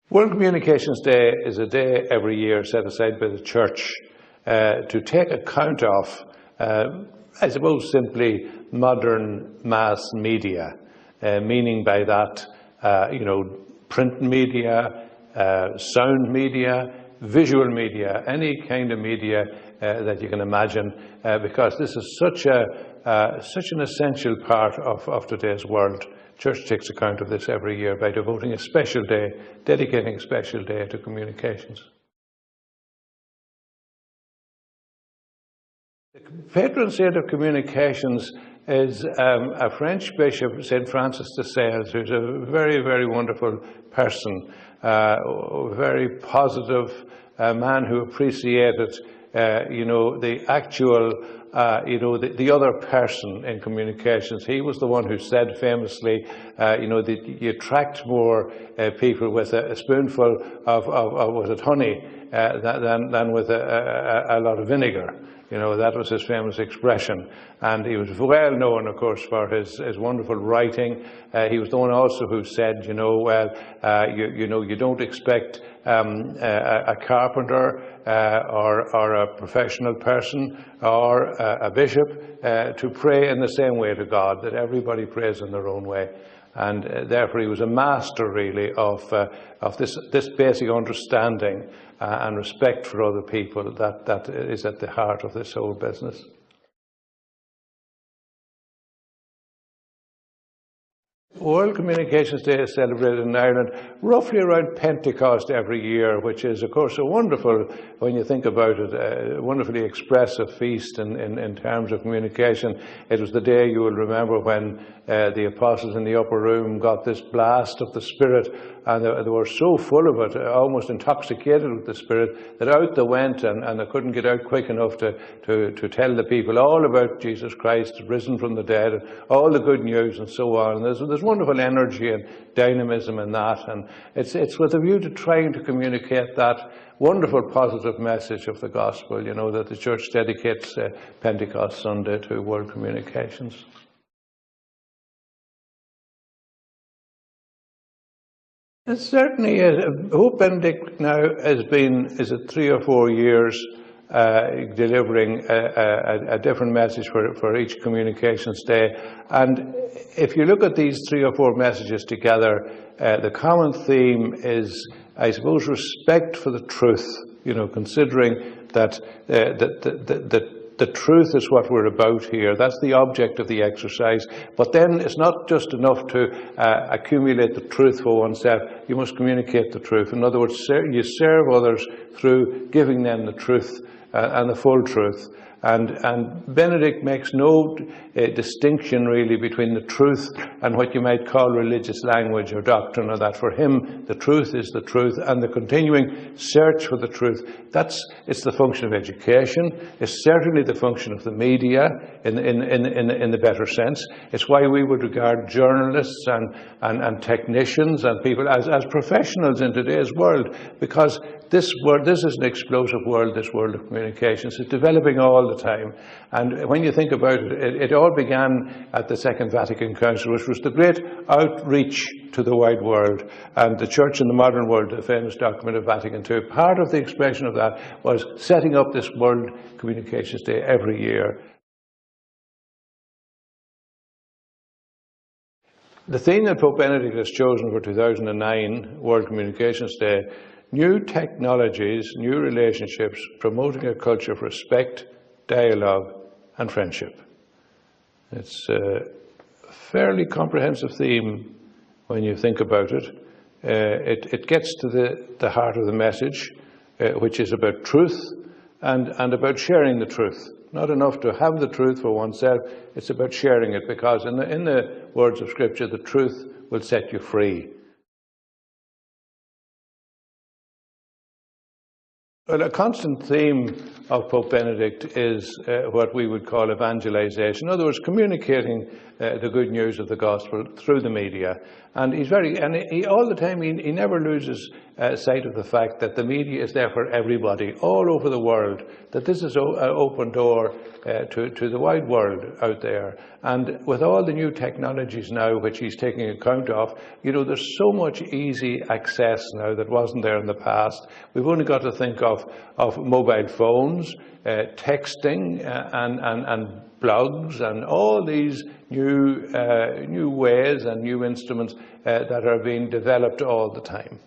World Communications Day is a day every year set aside by the Church to take account of, I suppose, simply modern mass media, meaning by that, print media, sound media, visual media, any kind of media that you can imagine, because this is such an essential part of today's world. Church takes account of this every year by devoting a special day, dedicating a special day to communications. The patron saint of communications is a French bishop, St. Francis de Sales, who's a very, very wonderful person, very positive, man who appreciated the actual, the other person in communications. He was the one who said famously, that you attract more people with a spoonful of honey than with a lot of vinegar. That was his famous expression. And he was well known, of course, for his wonderful writing. He was the one also who said, you don't expect a carpenter or a professional person or a bishop to pray in the same way to God, that everybody prays in their own way. And therefore he was a master, really, of this basic understanding and respect for other people that is at the heart of this whole business. World Communications Day is celebrated in Ireland roughly around Pentecost every year, which is, of course, a wonderful, when you think about it, a wonderfully expressive feast in terms of communication. It was the day, you will remember, when the apostles in the upper room got this blast of the Spirit, and they were so full of it, almost intoxicated with the Spirit, that out they went, and they couldn't get out quick enough to tell the people all about Jesus Christ, risen from the dead, and all the good news and so on. And there's wonderful energy and dynamism in that, and it's with a view to trying to communicate that wonderful positive message of the gospel, that the Church dedicates Pentecost Sunday to world communications. It certainly is. Pope Benedict now is it 3 or 4 years delivering a different message for each Communications Day. And if you look at these 3 or 4 messages together, the common theme is, I suppose, respect for the truth, considering that the truth is what we're about here. That's the object of the exercise. But then it's not just enough to accumulate the truth for oneself. You must communicate the truth. In other words, you serve others through giving them the truth and the full truth. And Benedict makes no distinction really between the truth and what you might call religious language or doctrine, or that. For him, the truth is the truth, and the continuing search for the truth, it's the function of education. It's certainly the function of the media in the better sense. It's why we would regard journalists and technicians and people as professionals in today's world, because this is an explosive world, this world of communications. It's developing all the time. And when you think about it, it all began at the Second Vatican Council, which was the great outreach to the wide world. And the Church in the Modern World, the famous document of Vatican II, part of the expression of that was setting up this World Communications Day every year. The theme that Pope Benedict has chosen for 2009, World Communications Day, new technologies, new relationships, promoting a culture of respect, dialogue and friendship. It's a fairly comprehensive theme when you think about it. It gets to the heart of the message, which is about truth and about sharing the truth. Not enough to have the truth for oneself, it's about sharing it, because in the words of Scripture, the truth will set you free. Well, a constant theme of Pope Benedict is what we would call evangelization. In other words, communicating the good news of the gospel through the media. And all the time, he never loses sight of the fact that the media is there for everybody, all over the world, that this is an open door to the wide world out there. And with all the new technologies now, which he's taking account of, there's so much easy access now that wasn't there in the past. We've only got to think of mobile phones, texting, and blogs, and all these new ways and new instruments that are being developed all the time.